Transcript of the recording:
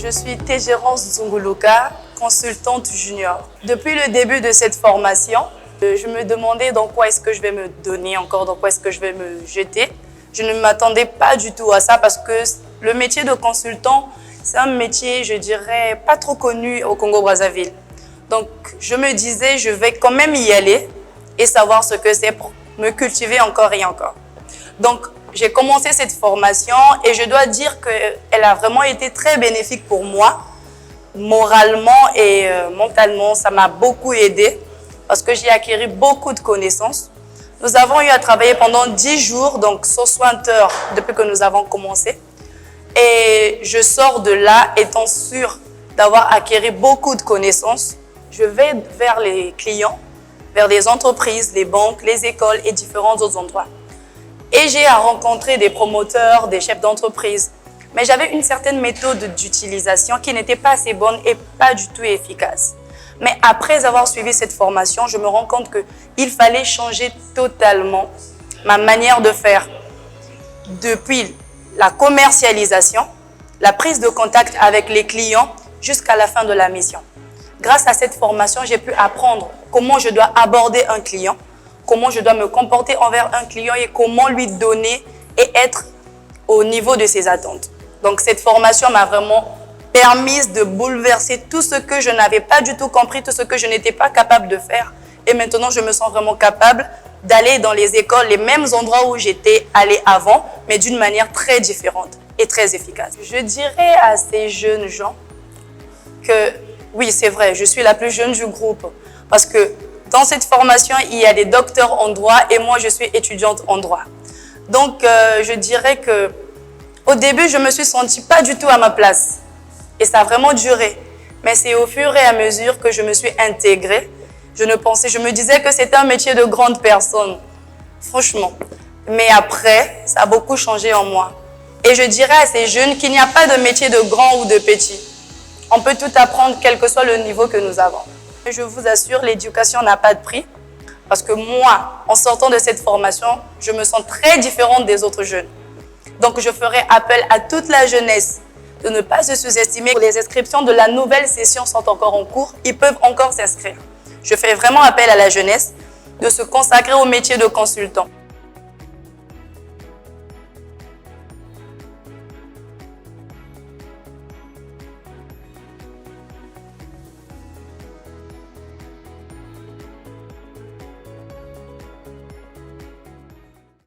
Je suis Tégérance Zunguluka, consultante junior. Depuis le début de cette formation, je me demandais dans quoi est-ce que je vais me donner encore, dans quoi est-ce que je vais me jeter. Je ne m'attendais pas du tout à ça parce que le métier de consultant, c'est un métier, je dirais, pas trop connu au Congo-Brazzaville. Donc, je me disais, je vais quand même y aller et savoir ce que c'est pour me cultiver encore et encore. Donc, j'ai commencé cette formation et je dois dire qu'elle a vraiment été très bénéfique pour moi. Moralement et mentalement, ça m'a beaucoup aidé parce que j'ai acquis beaucoup de connaissances. Nous avons eu à travailler pendant 10 jours, donc 60 heures depuis que nous avons commencé. Et je sors de là étant sûre d'avoir acquis beaucoup de connaissances. Je vais vers les clients, vers les entreprises, les banques, les écoles et différents autres endroits. Et j'ai à rencontrer des promoteurs, des chefs d'entreprise. Mais j'avais une certaine méthode d'utilisation qui n'était pas assez bonne et pas du tout efficace. Mais après avoir suivi cette formation, je me rends compte qu'il fallait changer totalement ma manière de faire. Depuis la commercialisation, la prise de contact avec les clients jusqu'à la fin de la mission. Grâce à cette formation, j'ai pu apprendre comment je dois aborder un client, comment je dois me comporter envers un client et comment lui donner et être au niveau de ses attentes. Donc cette formation m'a vraiment permis de bouleverser tout ce que je n'avais pas du tout compris, tout ce que je n'étais pas capable de faire. Et maintenant, je me sens vraiment capable d'aller dans les écoles, les mêmes endroits où j'étais allée avant, mais d'une manière très différente et très efficace. Je dirais à ces jeunes gens que oui, c'est vrai, je suis la plus jeune du groupe parce que dans cette formation, il y a des docteurs en droit et moi, je suis étudiante en droit. Donc, je dirais que au début, je me suis sentie pas du tout à ma place et ça a vraiment duré. Mais c'est au fur et à mesure que je me suis intégrée. Je me disais que c'était un métier de grande personne, franchement. Mais après, ça a beaucoup changé en moi. Et je dirais à ces jeunes qu'il n'y a pas de métier de grand ou de petit. On peut tout apprendre, quel que soit le niveau que nous avons. Je vous assure, l'éducation n'a pas de prix. Parce que moi, en sortant de cette formation, je me sens très différente des autres jeunes. Donc, je ferai appel à toute la jeunesse de ne pas se sous-estimer. Les inscriptions de la nouvelle session sont encore en cours. Ils peuvent encore s'inscrire. Je fais vraiment appel à la jeunesse de se consacrer au métier de consultant.